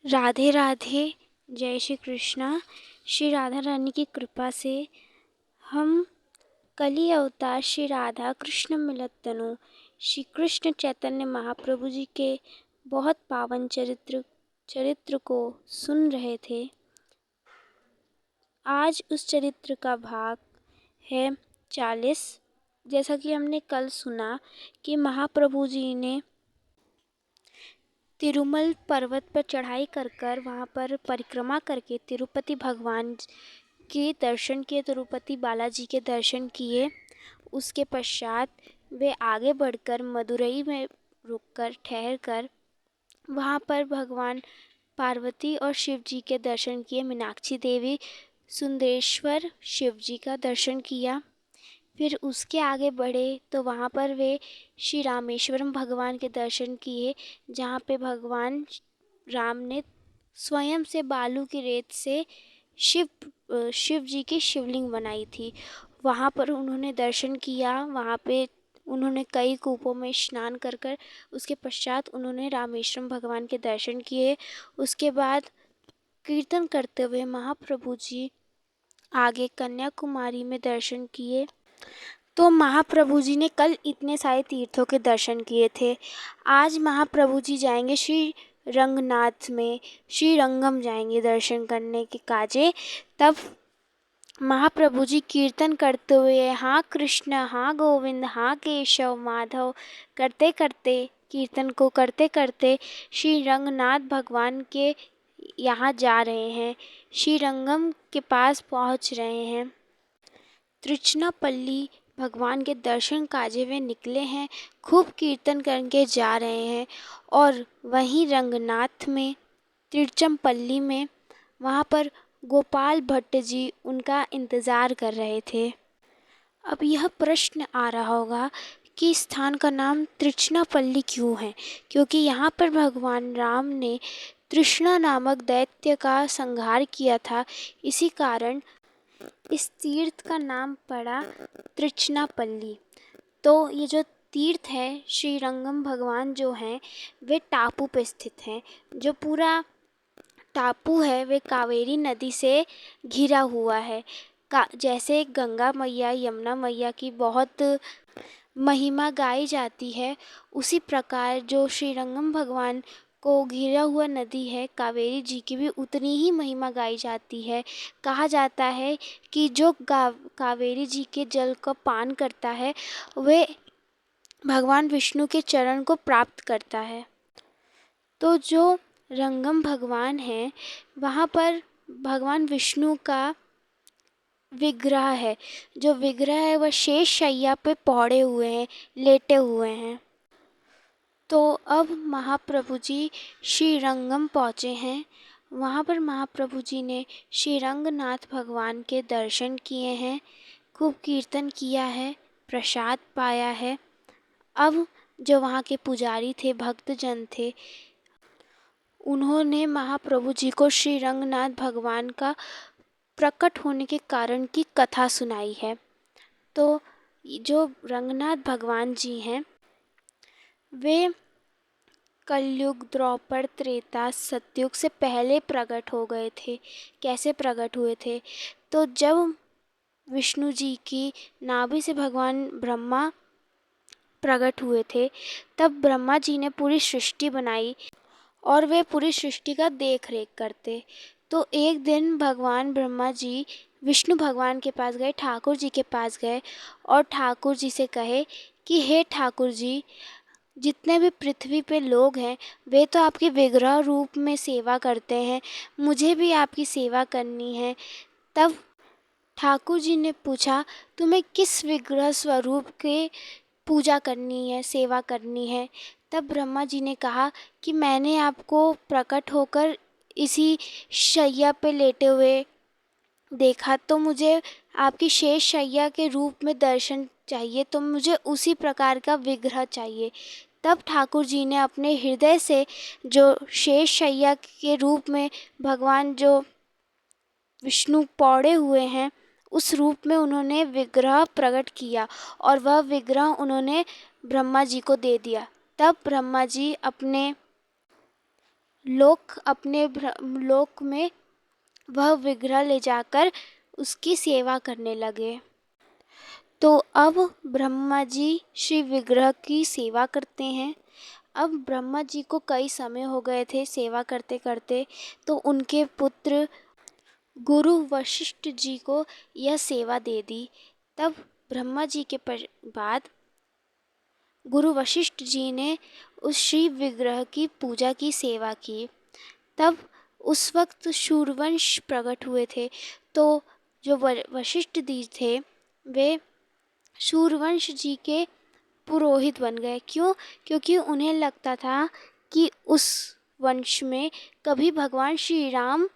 राधे राधे। जय श्री कृष्णा। श्री राधा रानी की कृपा से हम कली अवतार श्री राधा कृष्ण मिलत तनु श्री कृष्ण चैतन्य महाप्रभु जी के बहुत पावन चरित्र को सुन रहे थे। आज उस चरित्र का भाग है 40। जैसा कि हमने कल सुना कि महाप्रभु जी ने तिरुमल पर्वत पर चढ़ाई कर वहाँ पर परिक्रमा करके तिरुपति भगवान के दर्शन किए, तिरुपति बालाजी के दर्शन किए। उसके पश्चात वे आगे बढ़कर मदुरई में रुककर ठहर कर वहाँ पर भगवान पार्वती और शिव जी के दर्शन किए। मीनाक्षी देवी सुंदरेश्वर शिव जी का दर्शन किया। फिर उसके आगे बढ़े तो वहाँ पर वे श्री रामेश्वरम भगवान के दर्शन किए, जहाँ पे भगवान राम ने स्वयं से बालू की रेत से शिव जी की शिवलिंग बनाई थी। वहाँ पर उन्होंने दर्शन किया। वहाँ पे उन्होंने कई कूपों में स्नान कर उसके पश्चात उन्होंने रामेश्वरम भगवान के दर्शन किए। उसके बाद कीर्तन करते हुए महाप्रभु जी आगे कन्याकुमारी में दर्शन किए। तो महाप्रभु जी ने कल इतने सारे तीर्थों के दर्शन किए थे। आज महाप्रभु जी जाएंगे श्री रंगनाथ में, श्री रंगम जाएंगे दर्शन करने के काजे। तब महाप्रभु जी कीर्तन करते हुए हाँ कृष्ण हाँ गोविंद हाँ केशव माधव करते करते कीर्तन को करते करते श्री रंगनाथ भगवान के यहाँ जा रहे हैं, श्री रंगम के पास पहुँच रहे हैं। तृचनापल्ली भगवान के दर्शन काजे वे निकले हैं, खूब कीर्तन करके जा रहे हैं। और वहीं रंगनाथ में तिरुचमपल्ली में वहाँ पर गोपाल भट्ट जी उनका इंतज़ार कर रहे थे। अब यह प्रश्न आ रहा होगा कि स्थान का नाम तृचनापल्ली क्यों है? क्योंकि यहाँ पर भगवान राम ने तृष्णा नामक दैत्य का संहार किया था। इसी कारण इस तीर्थ का नाम पड़ा तृचनापल्ली। तो ये जो तीर्थ है, श्री रंगम भगवान जो हैं वे टापू पे स्थित हैं। जो पूरा टापू है वे कावेरी नदी से घिरा हुआ है। जैसे गंगा मैया यमुना मैया की बहुत महिमा गाई जाती है, उसी प्रकार जो श्री रंगम भगवान को घिरा हुआ नदी है कावेरी जी की भी उतनी ही महिमा गाई जाती है। कहा जाता है कि जो कावेरी जी के जल का पान करता है वे भगवान विष्णु के चरण को प्राप्त करता है। तो जो रंगम भगवान हैं वहाँ पर भगवान विष्णु का विग्रह है। जो विग्रह है वह शेष शैया पे पौड़े हुए हैं, लेटे हुए हैं। तो अब महाप्रभु जी श्री रंगम पहुँचे हैं। वहाँ पर महाप्रभु जी ने श्री रंगनाथ भगवान के दर्शन किए हैं, खूब कीर्तन किया है, प्रसाद पाया है। अब जो वहाँ के पुजारी थे, भक्तजन थे, उन्होंने महाप्रभु जी को श्री रंगनाथ भगवान का प्रकट होने के कारण की कथा सुनाई है। तो जो रंगनाथ भगवान जी हैं वे कलयुग, द्वापर, त्रेता, सतयुग से पहले प्रकट हो गए थे। कैसे प्रकट हुए थे? तो जब विष्णु जी की नाभि से भगवान ब्रह्मा प्रकट हुए थे तब ब्रह्मा जी ने पूरी सृष्टि बनाई और वे पूरी सृष्टि का देख रेख करते। तो एक दिन भगवान ब्रह्मा जी विष्णु भगवान के पास गए, ठाकुर जी के पास गए और ठाकुर जी से कहे कि हे ठाकुर जी, जितने भी पृथ्वी पे लोग हैं वे तो आपके विग्रह रूप में सेवा करते हैं, मुझे भी आपकी सेवा करनी है। तब ठाकुर जी ने पूछा, तुम्हें किस विग्रह स्वरूप के पूजा करनी है, सेवा करनी है? तब ब्रह्मा जी ने कहा कि मैंने आपको प्रकट होकर इसी शैया पे लेटे हुए देखा, तो मुझे आपकी शेष शैया के रूप में दर्शन चाहिए, तो मुझे उसी प्रकार का विग्रह चाहिए। तब ठाकुर जी ने अपने हृदय से जो शेष शैया के रूप में भगवान जो विष्णु पौड़े हुए हैं उस रूप में उन्होंने विग्रह प्रकट किया और वह विग्रह उन्होंने ब्रह्मा जी को दे दिया। तब ब्रह्मा जी अपने लोक में वह विग्रह ले जाकर उसकी सेवा करने लगे। तो अब ब्रह्मा जी श्री विग्रह की सेवा करते हैं। अब ब्रह्मा जी को कई समय हो गए थे सेवा करते करते, तो उनके पुत्र गुरु वशिष्ठ जी को यह सेवा दे दी। तब ब्रह्मा जी के बाद गुरु वशिष्ठ जी ने उस श्री विग्रह की पूजा की, सेवा की। तब उस वक्त सूर्यवंश प्रकट हुए थे। तो जो वशिष्ठ जी थे वे सूर्यवंश जी के पुरोहित बन गए। क्यों? क्योंकि उन्हें लगता था कि उस वंश में कभी भगवान श्री राम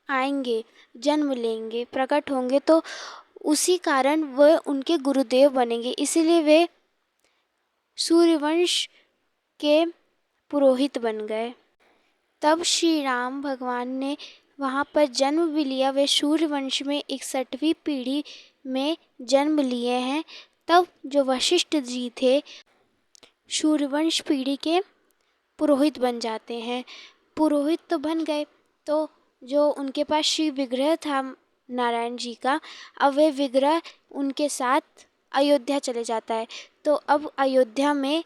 आएंगे, जन्म लेंगे, प्रकट होंगे, तो उसी कारण वह उनके गुरुदेव बनेंगे। इसीलिए वे सूर्यवंश के पुरोहित बन गए। तब श्री राम भगवान ने वहाँ पर जन्म भी लिया। वे सूर्यवंश में 61वीं पीढ़ी में जन्म लिए हैं। तब जो वशिष्ठ जी थे सूर्यवंश पीढ़ी के पुरोहित बन जाते हैं। पुरोहित तो बन गए, तो जो उनके पास श्री विग्रह था नारायण जी का, अब वे विग्रह उनके साथ अयोध्या चले जाता है। तो अब अयोध्या में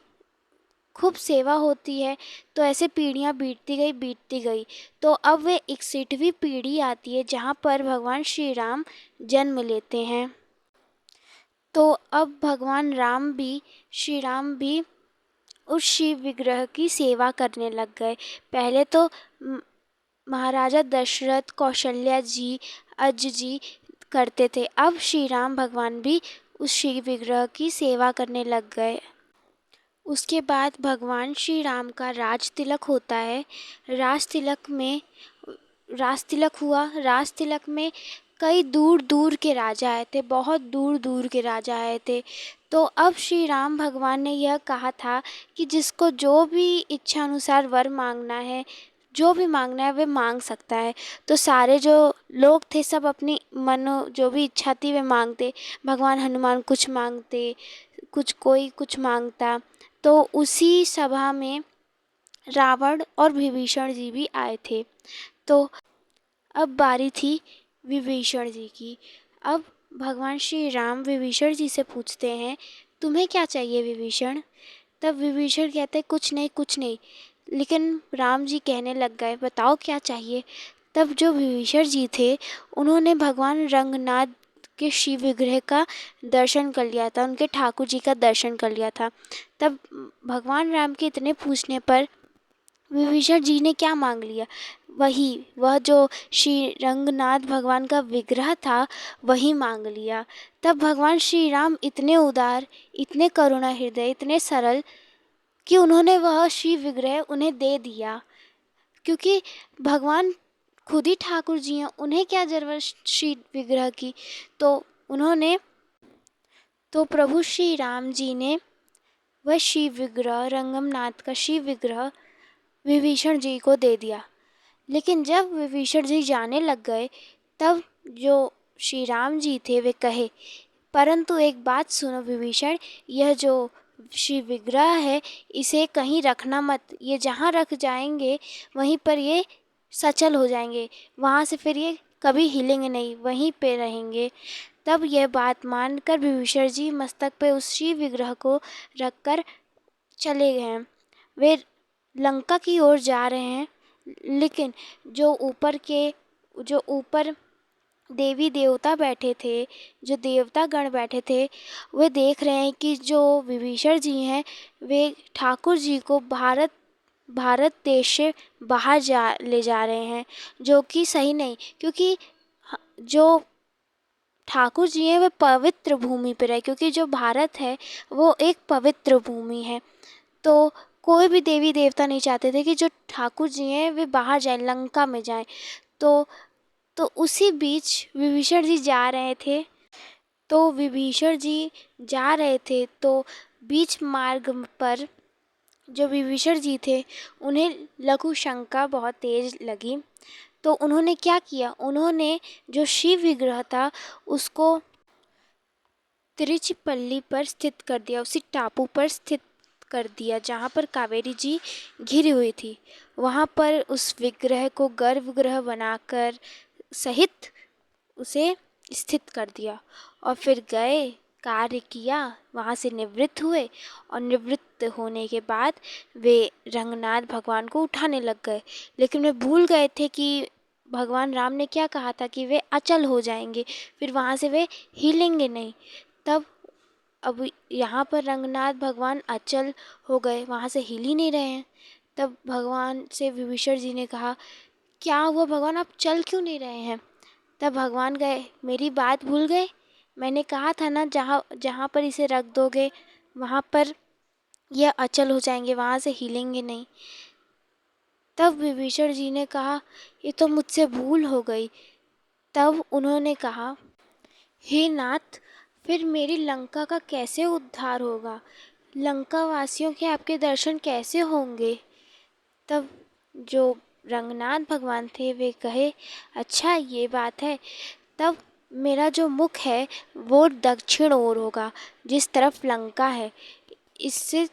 खूब सेवा होती है। तो ऐसे पीढ़ियाँ बीतती गई। तो अब वे 61वीं पीढ़ी आती है जहाँ पर भगवान श्री राम जन्म लेते हैं। तो अब भगवान श्री राम भी उस शिव विग्रह की सेवा करने लग गए। पहले तो महाराजा दशरथ, कौशल्या जी, अज जी करते थे। अब श्री राम भगवान भी उस शिव विग्रह की सेवा करने लग गए। उसके बाद भगवान श्री राम का राज तिलक होता है। राज तिलक हुआ। राज तिलक में कई दूर दूर के राजा आए थे, बहुत दूर दूर के राजा आए थे। तो अब श्री राम भगवान ने यह कहा था कि जिसको जो भी इच्छा अनुसार वर मांगना है, जो भी मांगना है वे मांग सकता है। तो सारे जो लोग थे सब अपनी मनो जो भी इच्छा थी वे मांगते। भगवान हनुमान कुछ मांगते, कोई कुछ मांगता। तो उसी सभा में रावण और विभीषण जी भी आए थे। तो अब बारी थी विभीषण जी की। अब भगवान श्री राम विभीषण जी से पूछते हैं, तुम्हें क्या चाहिए विभीषण? तब विभीषण कहते कुछ नहीं, कुछ नहीं। लेकिन राम जी कहने लग गए, बताओ क्या चाहिए? तब जो विभीषण जी थे उन्होंने भगवान रंगनाथ के शिव विग्रह का दर्शन कर लिया था, उनके ठाकुर जी का दर्शन कर लिया था। तब भगवान राम के इतने पूछने पर विभीषण जी ने क्या मांग लिया? वह जो श्री रंगनाथ भगवान का विग्रह था वही मांग लिया। तब भगवान श्री राम इतने उदार, इतने करुणा हृदय, इतने सरल कि उन्होंने वह शिव विग्रह उन्हें दे दिया। क्योंकि भगवान खुद ही ठाकुर जी हैं, उन्हें क्या जरूरत शिव विग्रह की। तो प्रभु श्री राम जी ने वह शिव विग्रह, रंगमनाथ का शिव विग्रह विभीषण जी को दे दिया। लेकिन जब विभीषण जी जाने लग गए तब जो श्री राम जी थे वे कहे, परंतु एक बात सुनो विभीषण, यह जो शिव विग्रह है इसे कहीं रखना मत। ये जहाँ रख जाएंगे वहीं पर ये सचल हो जाएंगे, वहाँ से फिर ये कभी हिलेंगे नहीं, वहीं पे रहेंगे। तब यह बात मानकर विभीषण जी मस्तक पे उस शिव विग्रह को रखकर चले गए। वे लंका की ओर जा रहे हैं। लेकिन जो ऊपर देवी देवता बैठे थे, जो देवता गण बैठे थे, वे देख रहे हैं कि जो विभीषण जी हैं वे ठाकुर जी को भारत देश से बाहर ले जा रहे हैं, जो कि सही नहीं। क्योंकि जो ठाकुर जी हैं वे पवित्र भूमि पर है, क्योंकि जो भारत है वो एक पवित्र भूमि है। तो कोई भी देवी देवता नहीं चाहते थे कि जो ठाकुर जी हैं वे बाहर जाएं, लंका में जाएं। तो उसी बीच विभीषण जी जा रहे थे। तो बीच मार्ग पर जो विभीषण जी थे उन्हें लघु शंका बहुत तेज लगी। तो उन्होंने क्या किया, उन्होंने जो शिव विग्रह था उसको तिरुचिपल्ली पर स्थित कर दिया, उसी टापू पर स्थित कर दिया जहाँ पर कावेरी जी घिरी हुई थी। वहाँ पर उस विग्रह को गर्भगृह बनाकर सहित उसे स्थित कर दिया और फिर गए, कार्य किया, वहाँ से निवृत्त हुए और निवृत्त होने के बाद वे रंगनाथ भगवान को उठाने लग गए, लेकिन वे भूल गए थे कि भगवान राम ने क्या कहा था कि वे अचल हो जाएंगे, फिर वहाँ से वे हिलेंगे नहीं। तब अब यहाँ पर रंगनाथ भगवान अचल हो गए, वहाँ से हिल ही नहीं रहे हैं। तब भगवान से विभीषण जी ने कहा, क्या हुआ भगवान, आप चल क्यों नहीं रहे हैं? तब भगवान गए, मेरी बात भूल गए? मैंने कहा था ना, जहाँ जहाँ पर इसे रख दोगे वहाँ पर यह अचल हो जाएंगे, वहाँ से हिलेंगे नहीं। तब विभीषण जी ने कहा, ये तो मुझसे भूल हो गई। तब उन्होंने कहा, हे नाथ, फिर मेरी लंका का कैसे उद्धार होगा? लंका वासियों के आपके दर्शन कैसे होंगे? तब जो रंगनाथ भगवान थे वे कहे, अच्छा ये बात है। तब मेरा जो मुख है वो दक्षिण ओर होगा, जिस तरफ लंका है। इससे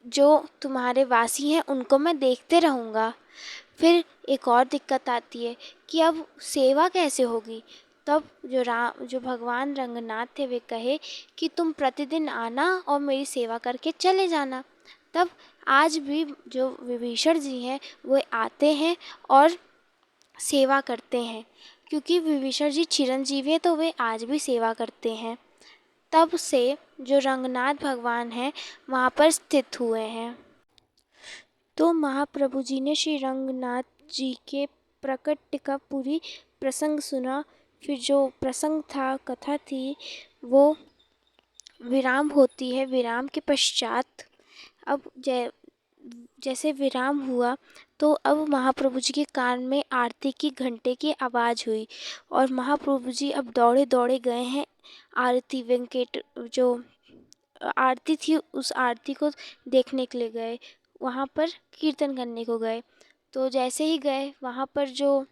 जो तुम्हारे वासी हैं उनको मैं देखते रहूँगा। फिर एक और दिक्कत आती है कि अब सेवा कैसे होगी? तब जो भगवान रंगनाथ थे वे कहे कि तुम प्रतिदिन आना और मेरी सेवा करके चले जाना। तब आज भी जो विभीषण जी हैं वो आते हैं और सेवा करते हैं, क्योंकि विभीषण जी चिरंजीवी हैं तो वे आज भी सेवा करते हैं। तब से जो रंगनाथ भगवान हैं वहाँ पर स्थित हुए हैं। तो महाप्रभु जी ने श्री रंगनाथ जी के प्रकट का पूरी प्रसंग सुना। फिर जो प्रसंग था, कथा थी, वो विराम होती है। विराम के पश्चात अब जैसे विराम हुआ तो अब महाप्रभु जी के कान में आरती की घंटे की आवाज़ हुई और महाप्रभु जी अब दौड़े दौड़े गए हैं आरती वेंकट जो आरती थी उस आरती को देखने के लिए गए, वहाँ पर कीर्तन करने को गए। तो जैसे ही गए वहाँ पर जो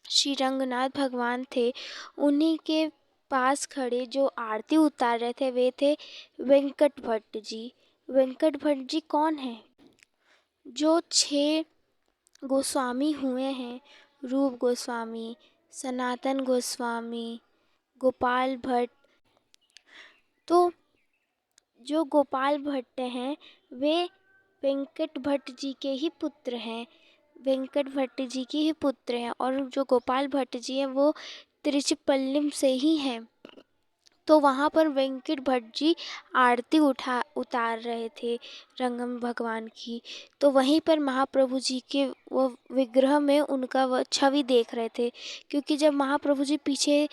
श्री रंगनाथ भगवान थे उन्हीं के पास खड़े जो आरती उतार रहे थे वे थे वेंकट भट्ट जी। वेंकट भट्ट जी कौन हैं? जो 6 गोस्वामी हुए हैं, रूप गोस्वामी, सनातन गोस्वामी, गोपाल भट्ट। तो जो गोपाल भट्ट हैं वे वेंकट भट्ट जी के ही पुत्र हैं, वेंकट भट्ट जी की ही पुत्र हैं। और जो गोपाल भट्ट जी हैं वो तिरुचिपल्लम से ही हैं। तो वहाँ पर वेंकट भट्ट जी आरती उतार रहे थे रंगम भगवान की। तो वहीं पर महाप्रभु जी के वो विग्रह में उनका वह छवि देख रहे थे, क्योंकि जब महाप्रभु जी पीछे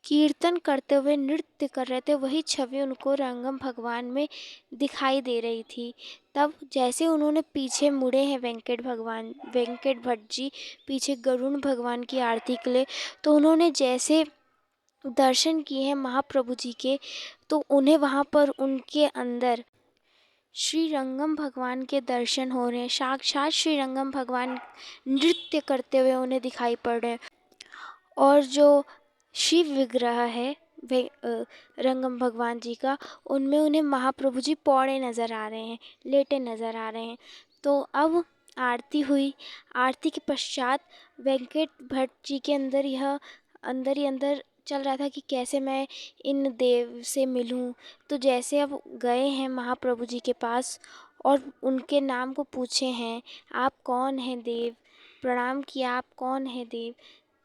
कीर्तन करते हुए नृत्य कर रहे थे वही छवि उनको रंगम भगवान में दिखाई दे रही थी। तब जैसे उन्होंने पीछे मुड़े हैं वेंकट भट्ट जी पीछे गरुण भगवान की आरती के लिए, तो उन्होंने जैसे दर्शन किए हैं महाप्रभु जी के, तो उन्हें वहाँ पर उनके अंदर श्री रंगम भगवान के दर्शन हो रहे हैं। साक्षात श्री रंगम भगवान नृत्य करते हुए उन्हें दिखाई पड़ रहे हैं। और जो शिव विग्रह है रंगम भगवान जी का, उनमें उन्हें महाप्रभु जी पौड़े नज़र आ रहे हैं, लेटे नज़र आ रहे हैं। तो अब आरती हुई। आरती के पश्चात वेंकट भट्ट जी के अंदर यह अंदर ही अंदर चल रहा था कि कैसे मैं इन देव से मिलूं। तो जैसे अब गए हैं महाप्रभु जी के पास और उनके नाम को पूछे हैं, आप कौन हैं देव, प्रणाम किया, आप कौन हैं देव।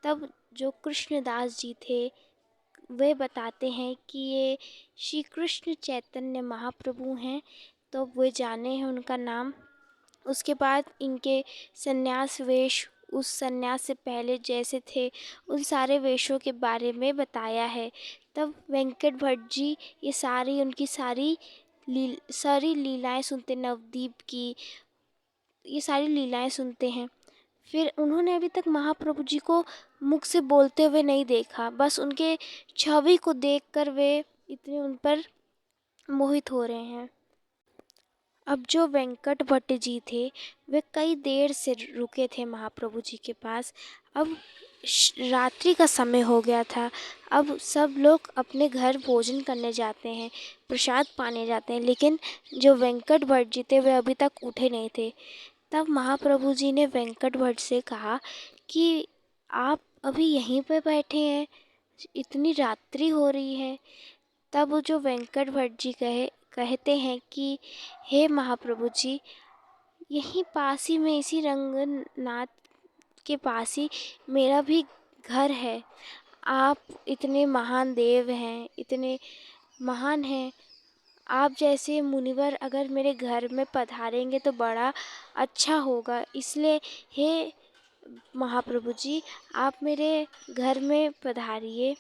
तब जो कृष्णदास जी थे वे बताते हैं कि ये श्री कृष्ण चैतन्य महाप्रभु हैं। तो वे जाने हैं उनका नाम। उसके बाद इनके संन्यास वेश उस संन्यास से पहले जैसे थे उन सारे वेशों के बारे में बताया है। तब वेंकट भट्ट जी ये सारी उनकी सारी लीलाएं सुनते, नवदीप की ये सारी लीलाएं सुनते हैं। फिर उन्होंने अभी तक महाप्रभु जी को मुख से बोलते हुए नहीं देखा, बस उनके छवि को देखकर वे इतने उन पर मोहित हो रहे हैं। अब जो वेंकट भट्ट जी थे वे कई देर से रुके थे महाप्रभु जी के पास। अब रात्रि का समय हो गया था। अब सब लोग अपने घर भोजन करने जाते हैं, प्रसाद पाने जाते हैं, लेकिन जो वेंकट भट्ट जी थे वे अभी तक उठे नहीं थे। तब महाप्रभु जी ने वेंकट भट्ट से कहा कि आप अभी यहीं पे बैठे हैं, इतनी रात्रि हो रही है। तब वो जो वेंकट भट्ट जी कहते हैं कि हे महाप्रभु जी, यहीं पास ही में इसी रंगनाथ के पास ही मेरा भी घर है। आप इतने महान देव हैं, इतने महान हैं, आप जैसे मुनिवर अगर मेरे घर में पधारेंगे तो बड़ा अच्छा होगा। इसलिए हे महाप्रभु जी, आप मेरे घर में पधारिए।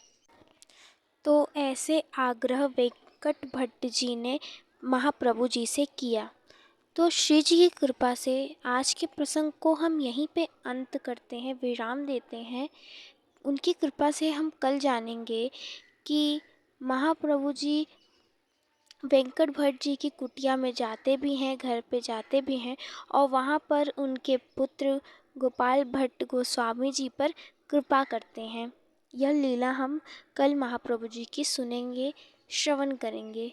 तो ऐसे आग्रह वेंकट भट्ट जी ने महाप्रभु जी से किया। तो श्री जी की कृपा से आज के प्रसंग को हम यहीं पे अंत करते हैं, विराम देते हैं। उनकी कृपा से हम कल जानेंगे कि महाप्रभु जी वेंकट भट्ट जी की कुटिया में जाते भी हैं, घर पे जाते भी हैं, और वहाँ पर उनके पुत्र गोपाल भट्ट गोस्वामी जी पर कृपा करते हैं। यह लीला हम कल महाप्रभु जी की सुनेंगे, श्रवण करेंगे।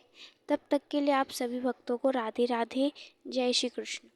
तब तक के लिए आप सभी भक्तों को राधे राधे, जय श्री कृष्ण।